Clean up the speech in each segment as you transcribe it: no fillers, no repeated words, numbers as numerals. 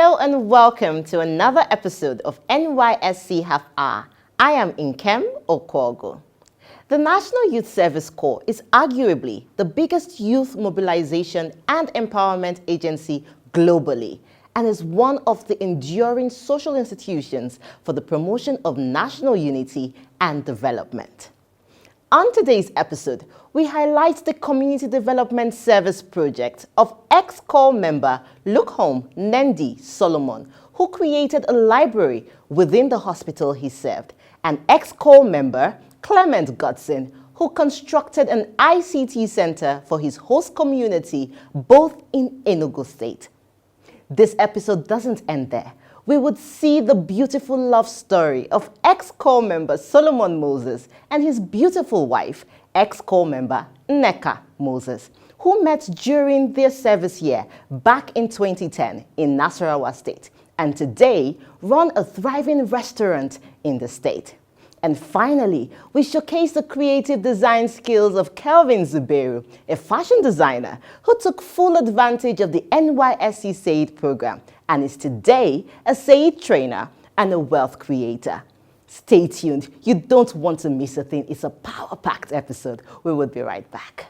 Hello and welcome to another episode of NYSC Half Hour. I am Nkem Okwogo. The National Youth Service Corps is arguably the biggest youth mobilization and empowerment agency globally and is one of the enduring social institutions for the promotion of national unity and development. On today's episode, we highlight the Community Development Service project of ex-corps member Lukhom Nendi Solomon, who created a library within the hospital he served, and ex-corps member Clement Godson, who constructed an ICT center for his host community, both in Enugu State. This episode doesn't end there. We would see the beautiful love story of ex-corps member Solomon Moses and his beautiful wife, ex-corps member Nneka Moses, who met during their service year back in 2010 in Nasarawa State, and today run a thriving restaurant in the state. And finally, we showcase the creative design skills of Kelvin Zubeiru, a fashion designer who took full advantage of the NYSC SAID program and is today a SAID trainer and a wealth creator. Stay tuned. You don't want to miss a thing. It's a power-packed episode. We will be right back.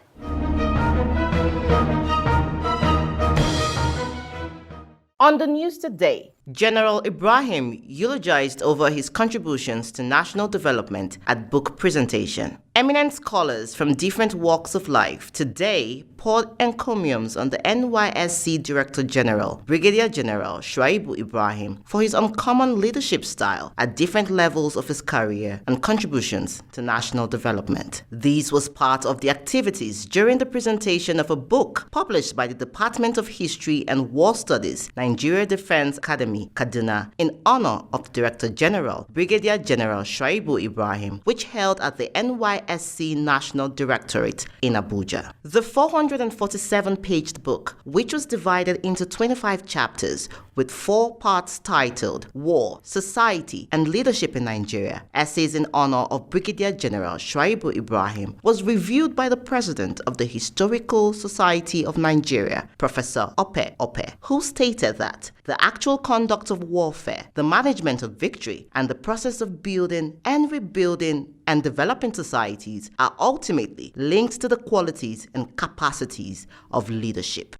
On the news today, General Ibrahim eulogized over his contributions to national development at book presentation. Eminent scholars from different walks of life today poured encomiums on the NYSC Director General, Brigadier General Shuaibu Ibrahim, for his uncommon leadership style at different levels of his career and contributions to national development. This was part of the activities during the presentation of a book published by the Department of History and War Studies, Nigeria Defense Academy, Kaduna, in honor of the Director General, Brigadier General Shuaibu Ibrahim, which held at the NYSC National Directorate in Abuja. The 447-page book, which was divided into 25 chapters with 4 parts titled War, Society, and Leadership in Nigeria, Essays in honor of Brigadier General Shuaibu Ibrahim, was reviewed by the President of the Historical Society of Nigeria, Professor Ope Ope, who stated that the actual conduct of warfare, the management of victory, and the process of building and rebuilding and developing societies are ultimately linked to the qualities and capacities of leadership.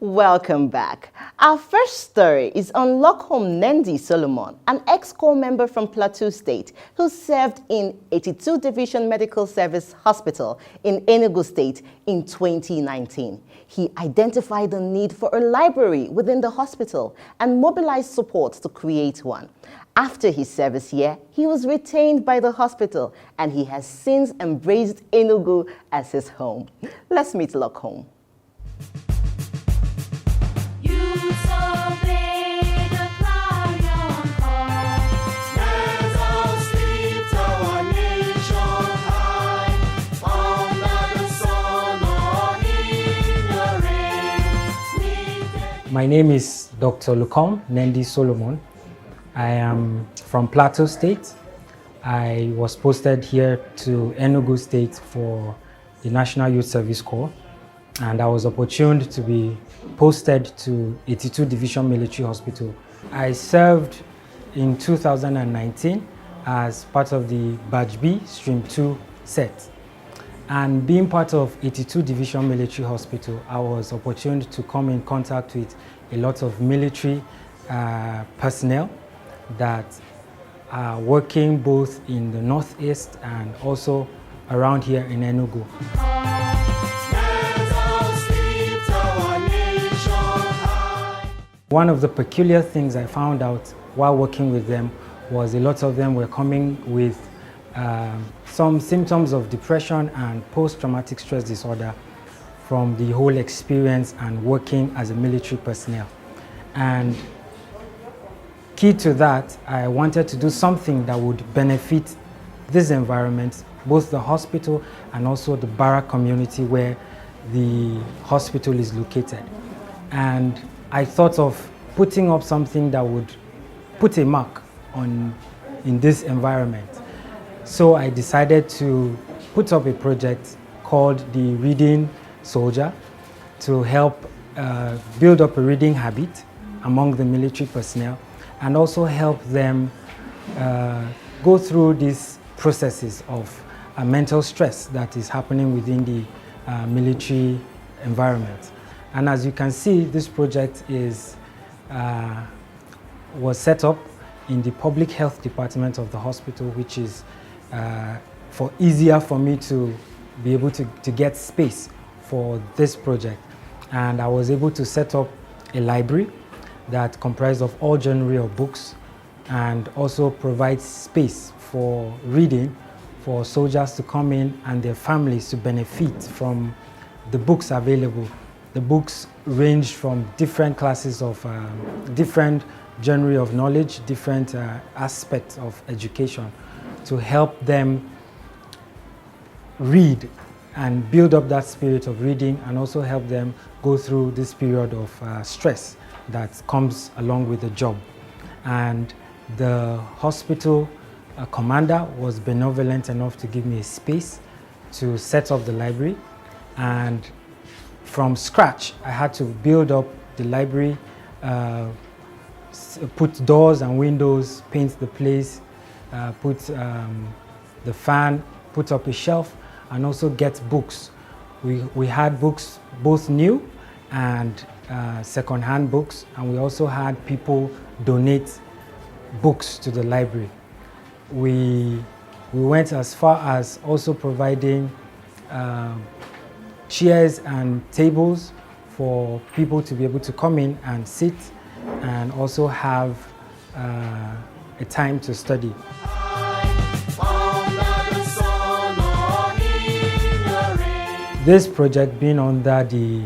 Welcome back. Our first story is on Lukhom Nendi Solomon, an ex-corps member from Plateau State who served in 82 Division Medical Service Hospital in Enugu State in 2019. He identified the need for a library within the hospital and mobilized support to create one. After his service year, he was retained by the hospital and he has since embraced Enugu as his home. Let's meet Lukhom. My name is Dr. Lukhom Nendi Solomon. I am from Plateau State. I was posted here to Enugu State for the National Youth Service Corps, and I was opportuned to be posted to 82 Division Military Hospital. I served in 2019 as part of the Batch B Stream 2 set. And being part of 82 Division Military Hospital, I was opportuned to come in contact with a lot of military personnel that are working both in the Northeast and also around here in Enugu. One of the peculiar things I found out while working with them was a lot of them were coming with some symptoms of depression and post-traumatic stress disorder from the whole experience and working as a military personnel. And key to that, I wanted to do something that would benefit this environment, both the hospital and also the barrack community where the hospital is located. And I thought of putting up something that would put a mark in this environment. So I decided to put up a project called the Reading soldier to help build up a reading habit among the military personnel, and also help them go through these processes of mental stress that is happening within the military environment. And as you can see, this project was set up in the public health department of the hospital, which is easier for me to be able to get space for this project. And I was able to set up a library that comprised of all genre of books, and also provides space for reading for soldiers to come in and their families to benefit from the books available. The books range from different classes of different genre of knowledge, different aspects of education, to help them read and build up that spirit of reading, and also help them go through this period of stress that comes along with the job. And the hospital commander was benevolent enough to give me a space to set up the library, and from scratch I had to build up the library, put doors and windows, paint the place, put the fan, put up a shelf, and also get books. We had books, both new and second-hand books, and we also had people donate books to the library. We went as far as also providing chairs and tables for people to be able to come in and sit and also have a time to study. This project, being under the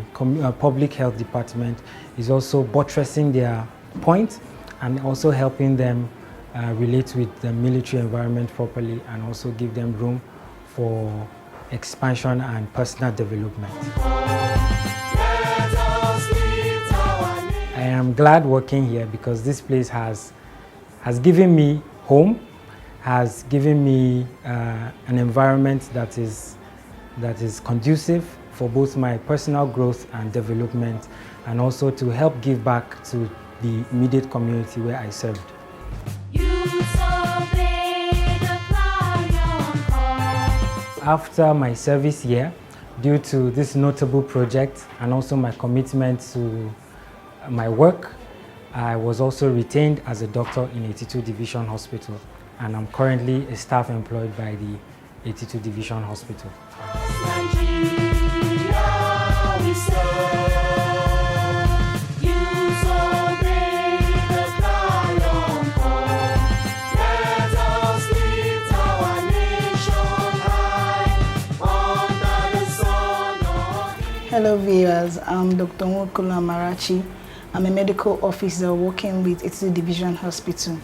public health department, is also buttressing their point and also helping them relate with the military environment properly, and also give them room for expansion and personal development. I am glad working here because this place has given me home, has given me an environment that is conducive for both my personal growth and development, and also to help give back to the immediate community where I served. After my service year, due to this notable project and also my commitment to my work, I was also retained as a doctor in 82 Division Hospital, and I'm currently a staff employed by the 82 Division Hospital. Hello viewers, I'm Dr. Nwokolo Amarachi. I'm a medical officer working with 82 Division Hospital.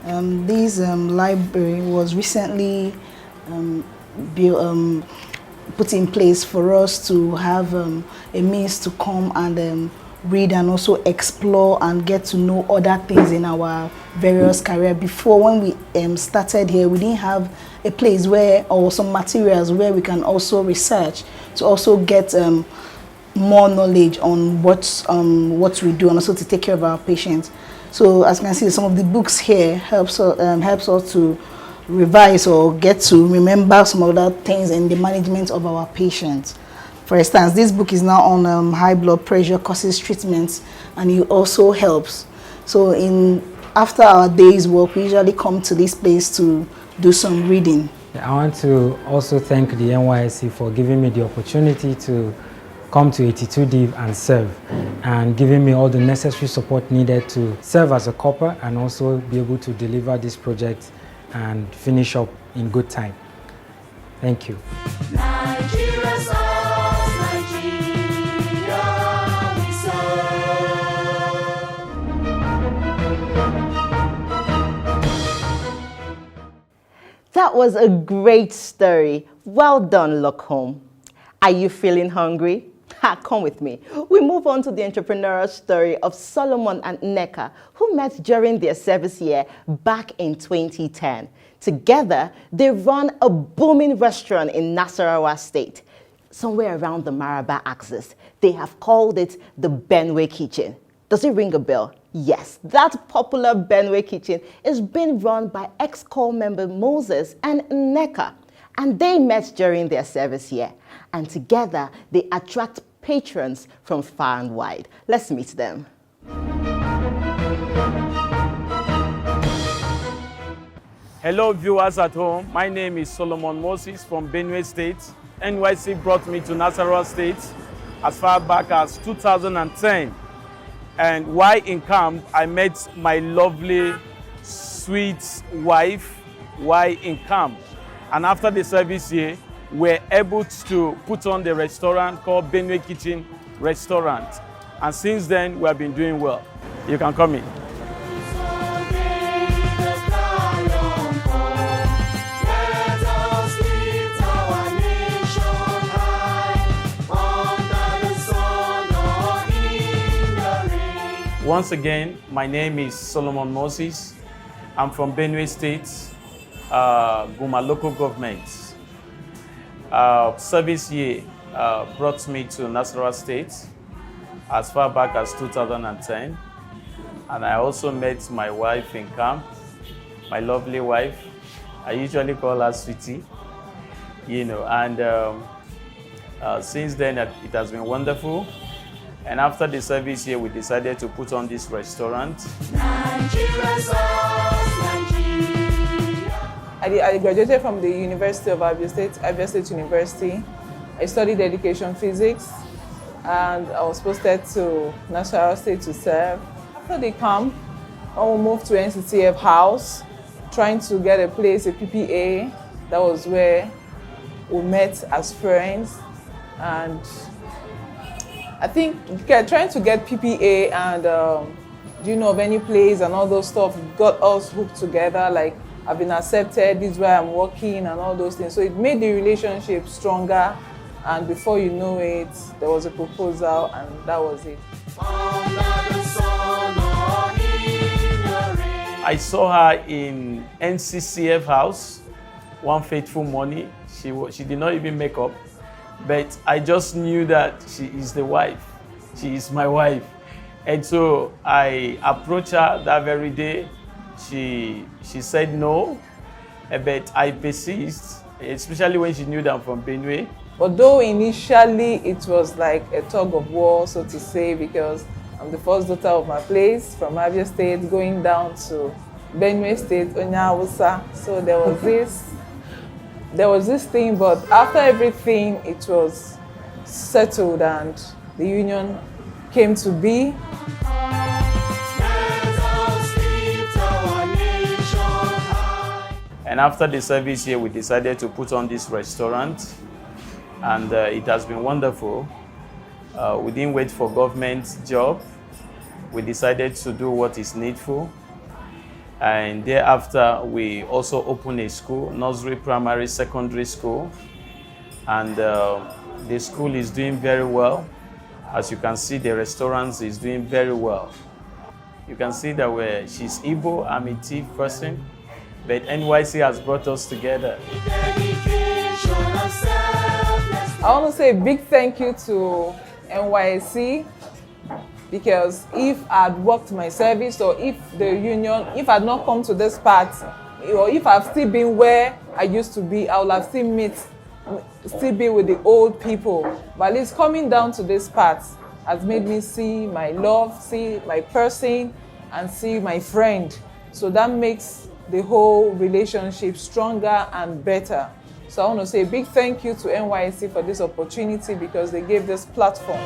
This library was recently put in place for us to have a means to come and read and also explore and get to know other things in our various career. Before, when we started here, we didn't have a place where, or some materials where we can also research to also get more knowledge on what we do, and also to take care of our patients. So as you can see, some of the books here helps us to revise or get to remember some other things in the management of our patients. For instance, this book is now on high blood pressure causes treatments, and it also helps. So after our day's work, we usually come to this place to do some reading. I want to also thank the NYSC for giving me the opportunity to come to 82 Div and serve, and giving me all the necessary support needed to serve as a corper and also be able to deliver this project and finish up in good time. Thank you. That was a great story. Well done, Lockhome. Are you feeling hungry? Come with me. We move on to the entrepreneurial story of Solomon and Nneka, who met during their service year back in 2010. Together, they run a booming restaurant in Nasarawa State. somewhere around the Maraba axis. They have called it the Benway Kitchen. Does it ring a bell? Yes, that popular Benway Kitchen is being run by ex-corps member Moses and Nneka. And they met during their service here. And together, they attract patrons from far and wide. Let's meet them. Hello viewers at home, my name is Solomon Moses from Benue State. NYSC brought me to Nasarawa State as far back as 2010. And while in camp, I met my lovely, sweet wife while in camp. And after the service here, we're able to put on the restaurant called Benway Kitchen Restaurant. And since then, we have been doing well. You can come in. Once again, my name is Solomon Moses. I'm from Benue State, Guma local government. Service year brought me to Nasarawa State as far back as 2010. And I also met my wife in camp, my lovely wife. I usually call her Sweetie, and since then it has been wonderful. And after the service here, we decided to put on this restaurant. I graduated from the University of Abia State University. I studied education physics, and I was posted to Nasarawa State to serve. After the camp, I moved to NCTF House, trying to get a place, a PPA. That was where we met as friends, and I think trying to get PPA and do you know of any place and all those stuff got us hooked together. Like, I've been accepted, this is where I'm working and all those things. So it made the relationship stronger, and before you know it, there was a proposal, and that was it. I saw her in NCCF House one fateful morning. She did not even make up. But I just knew that she is the wife. She is my wife. And so I approached her that very day. She said no, but I persist, especially when she knew that I'm from Benue. But though initially it was like a tug of war, so to say, because I'm the first daughter of my place from Abia State going down to Benue State, Onyawusa. So there was this thing, but after everything, it was settled and the union came to be. And after the service here, we decided to put on this restaurant, and it has been wonderful. We didn't wait for government job. We decided to do what is needful. And thereafter, we also opened a school, nursery, primary, secondary school. And the school is doing very well. As you can see, the restaurant is doing very well. You can see that she's Igbo, I'm a Tiv person, but NYC has brought us together. I want to say a big thank you to NYSC, because if I'd worked my service, or if the union, if I'd not come to this part, or if I've still been where I used to be, I would have still been with the old people. But at least coming down to this part has made me see my love, see my person, and see my friend. So that makes the whole relationship stronger and better. So I want to say a big thank you to NYSC for this opportunity, because they gave this platform.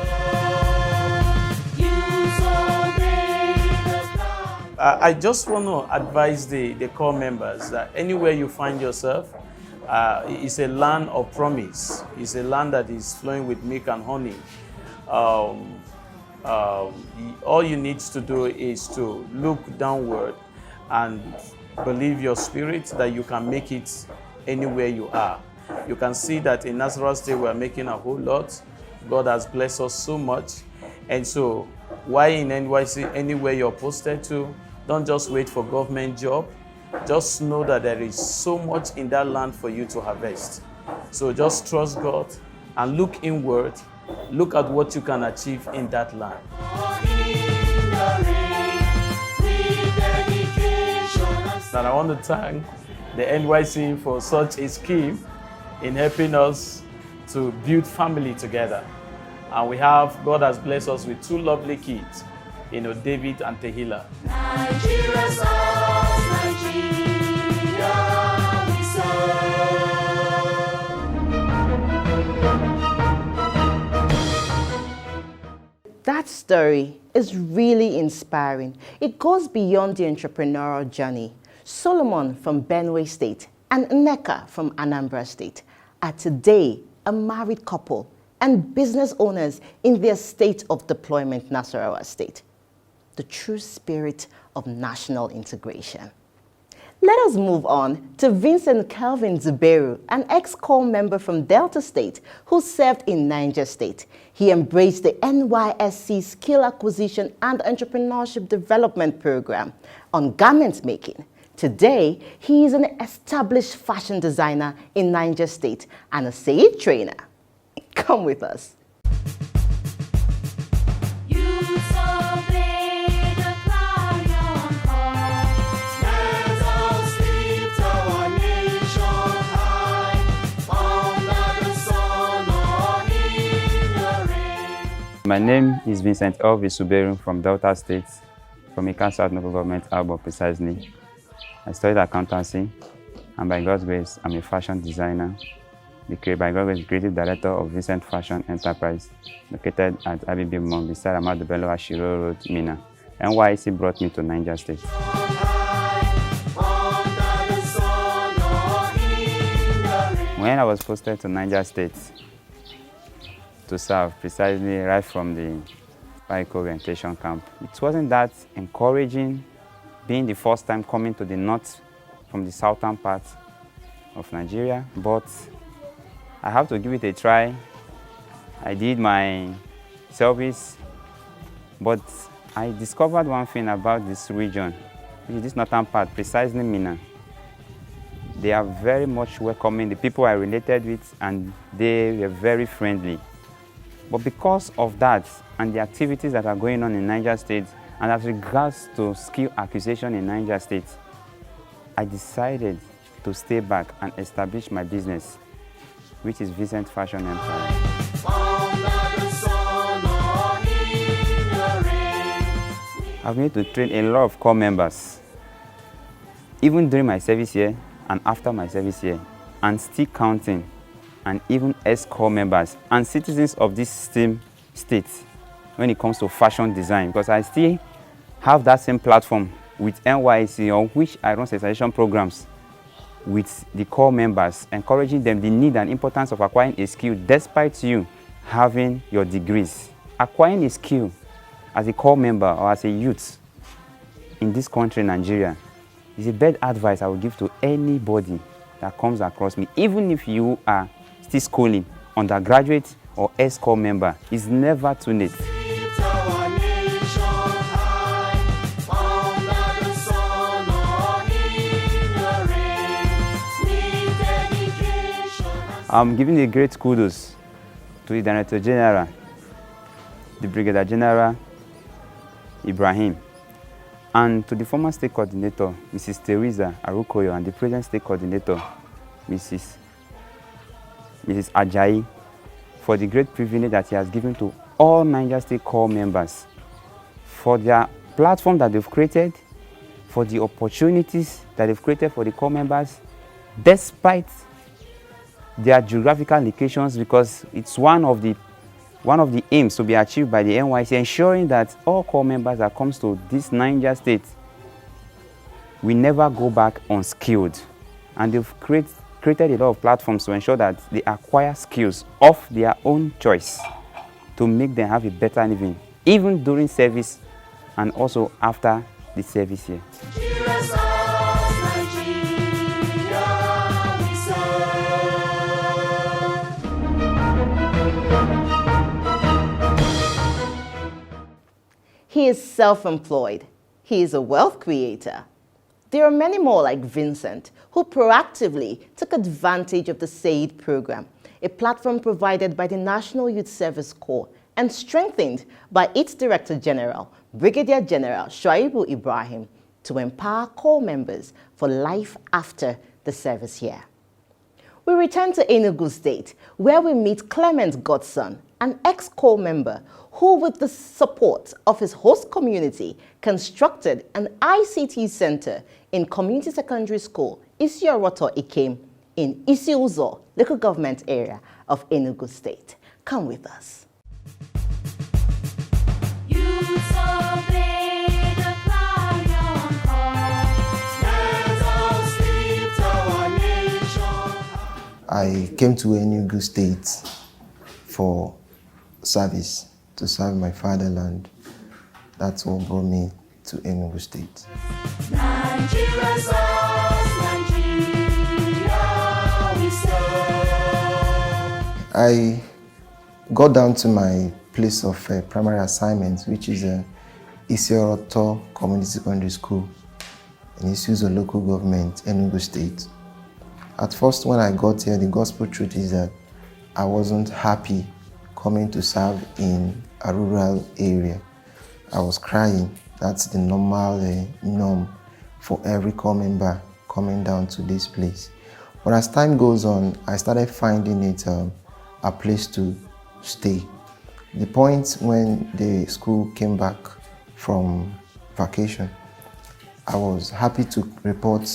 I just want to advise the core members that anywhere you find yourself, it's a land of promise. It's a land that is flowing with milk and honey. All you need to do is to look downward and believe your spirit that you can make it anywhere you are. You can see that in Nasarawa State we are making a whole lot. God has blessed us so much. And so, why in NYC, anywhere you're posted to, don't just wait for government job. Just know that there is so much in that land for you to harvest. So just trust God, and look inward. Look at what you can achieve in that land. And I want to thank the NYC for such a scheme in helping us to build family together. And God has blessed us with two lovely kids, David and Tehila. Nigeria serves, Nigeria we serve. That story is really inspiring. It goes beyond the entrepreneurial journey. Solomon from Benue State and Nneka from Anambra State are today a married couple and business owners in their state of deployment, Nasarawa State. The true spirit of national integration. Let us move on to Vincent Kelvin Zuberu, an ex-corps member from Delta State who served in Niger State. He embraced the NYSC Skill Acquisition and Entrepreneurship Development Program on garment making. Today, he is an established fashion designer in Niger State and a Said trainer. Come with us. My name is Vincent Elvis Zuberu from Delta State, from Ika South Local Government, Abo precisely. I studied accountancy, and by God's grace, I'm a fashion designer. By God's grace, creative director of Vincent Fashion Enterprise, located at Abibi Mall beside Ahmadu Bello Ashiro Road, Minna. NYSC brought me to Niger State. When I was posted to Niger State to serve, precisely right from the bike orientation camp, it wasn't that encouraging, being the first time coming to the north from the southern part of Nigeria, but I have to give it a try. I did my service, but I discovered one thing about this region, which is this northern part, precisely Minna. They are very much welcoming, the people I related with, and they were very friendly. But because of that and the activities that are going on in Niger State, and as regards to skill acquisition in Niger State, I decided to stay back and establish my business, which is Vincent Fashion Empire. I've been to train a lot of corps members, even during my service year and after my service year, and still counting, and even ex-corps members and citizens of this same state when it comes to fashion design, because I still have that same platform with NYSC, on which I run sensitization programs with the corps members, encouraging them the need and importance of acquiring a skill despite you having your degrees. Acquiring a skill as a corps member or as a youth in this country, Nigeria, is the best advice I would give to anybody that comes across me, even if you are still schooling, undergraduate or ex-corps member. It's never too late. I'm giving a great kudos to the Director General, the Brigadier General Ibrahim, and to the former State Coordinator, Mrs. Teresa Arukoyo, and the present State Coordinator, Mrs. Ajayi, for the great privilege that he has given to all Niger State corps members, for their platform that they've created, for the opportunities that they've created for the corps members, despite their geographical locations, because it's one of the aims to be achieved by the NYSC, ensuring that all corps members that comes to this Niger State will never go back unskilled. And they've created a lot of platforms to ensure that they acquire skills of their own choice to make them have a better living, even during service and also after the service year. He is self-employed. He is a wealth creator. There are many more like Vincent who proactively took advantage of the SAID program, a platform provided by the National Youth Service Corps and strengthened by its Director General, Brigadier General Shuaibu Ibrahim, to empower Corps members for life after the service year. We return to Enugu State, where we meet Clement Godson, an ex-Corps member who, with the support of his host community, constructed an ICT center in Community Secondary School, Isioroto Ikem, in Isiuzo, local government area of Enugu State. Come with us. I came to Enugu State for service, to serve my fatherland. That's what brought me to Enugu State. Nigeria serves, Nigeria we serve. I got down to my place of primary assignment, which is Isioroto Community Secondary School in Isuzu local government, Enugu State. At first, when I got here, the gospel truth is that I wasn't happy coming to serve in a rural area. I was crying. That's the normal norm for every Corps member coming down to this place. But as time goes on, I started finding it a place to stay. The point when the school came back from vacation, I was happy to report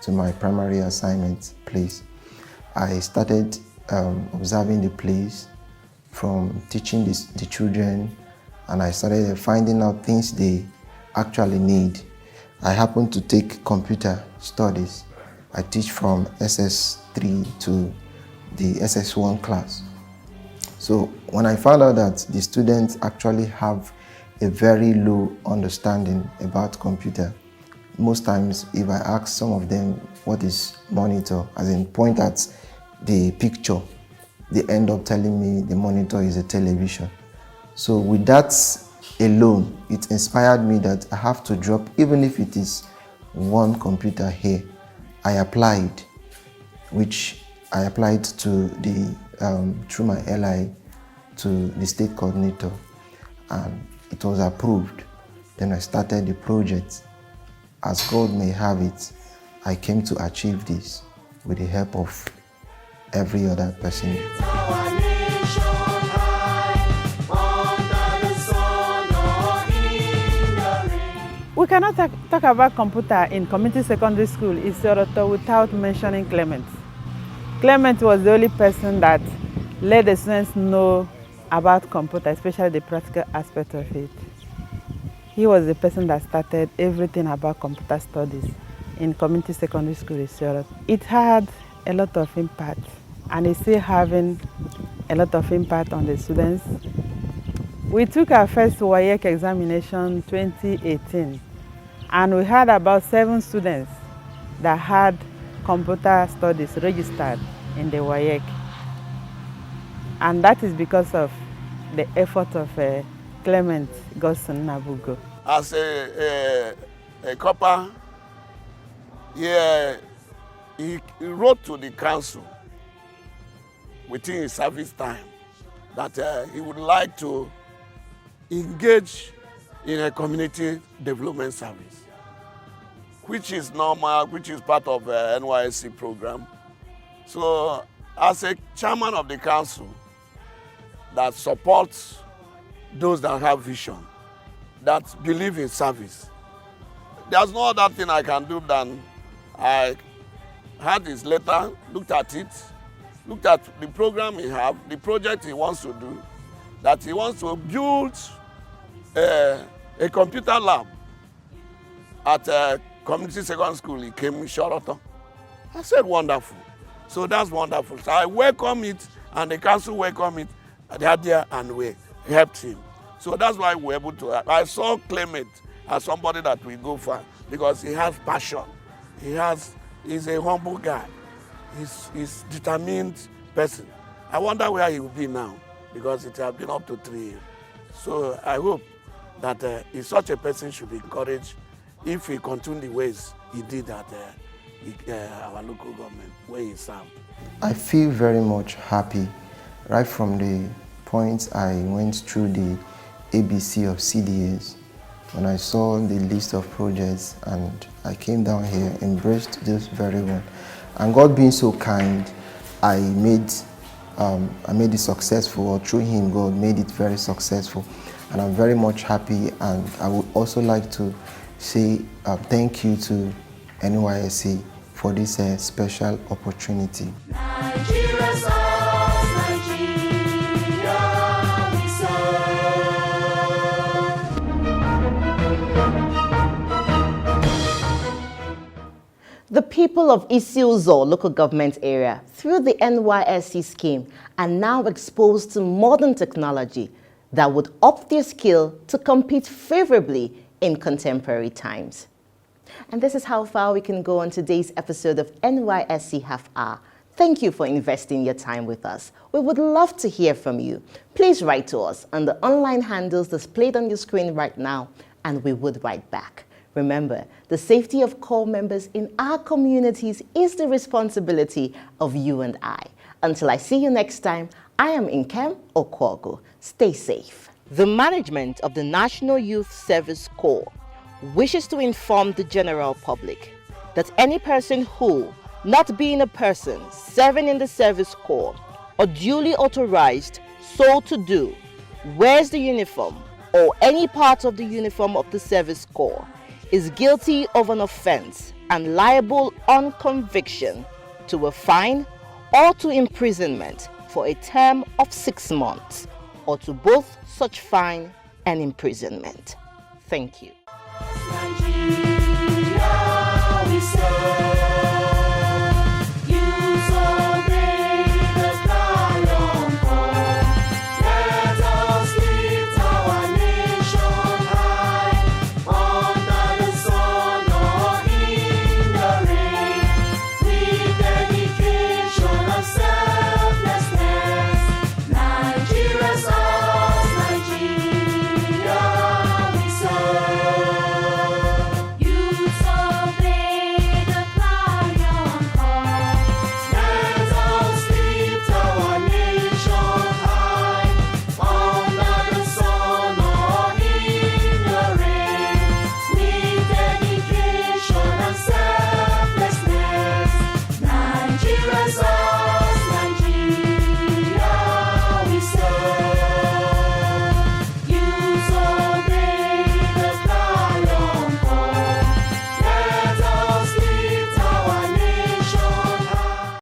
to my primary assignment place. I started observing the place, from teaching the children, and I started finding out things they actually need. I happened to take computer studies. I teach from SS3 to the SS1 class. So when I found out that the students actually have a very low understanding about computer, most times if I ask some of them what is monitor, as in point at the picture, they end up telling me the monitor is a television. So with that alone, it inspired me that I have to drop, even if it is one computer here. I applied, which I applied to the through my LI to the state coordinator, and it was approved. Then I started the project. As God may have it, I came to achieve this with the help of every other person. We cannot talk about computer in community secondary school Isioroto without mentioning Clement. Clement was the only person that let the students know about computer, especially the practical aspect of it. He was the person that started everything about computer studies in community secondary school Isioroto. It had a lot of impact, and it's still having a lot of impact on the students. We took our first WAEC examination 2018, and we had about 7 students that had computer studies registered in the WAEC. And that is because of the effort of Clement Godson Nabugo. As a copper, he wrote to the council within his service time that he would like to engage in a community development service, which is normal, which is part of the NYSC program. So as a chairman of the council that supports those that have vision, that believe in service, there's no other thing I can do than I had his letter, looked at it, looked at the program he has, the project he wants to do, that he wants to build a computer lab at a community secondary school in Isioroto. I said, wonderful. So that's wonderful. So I welcome it, and the council welcomed it. They are there, and we helped him. So that's why we were able to. I saw Clement as somebody that will go far because he has passion. He's a humble guy. He's determined person. I wonder where he will be now because it has been up to 3 years. So I hope that if such a person should be encouraged if he continue the ways he did at our local government where he served? I feel very much happy right from the point I went through the ABC of CDAs. When I saw the list of projects and I came down here, embraced this very well. And God being so kind, I made it successful, or through him, God made it very successful. And I'm very much happy, and I would also like to say thank you to NYSC for this special opportunity. The people of Isi-Uzo local government area, through the NYSC scheme, are now exposed to modern technology that would up their skill to compete favorably in contemporary times. And this is how far we can go on today's episode of NYSC Half Hour. Thank you for investing your time with us. We would love to hear from you. Please write to us on the online handles displayed on your screen right now, and we would write back. Remember, the safety of corps members in our communities is the responsibility of you and I. Until I see you next time, I am Nkem Okwogu. Stay safe. The management of the National Youth Service Corps wishes to inform the general public that any person who, not being a person serving in the service corps or duly authorized so to do, wears the uniform or any part of the uniform of the service corps, is guilty of an offense and liable on conviction to a fine or to imprisonment for a term of 6 months, or to both such fine and imprisonment. Thank you.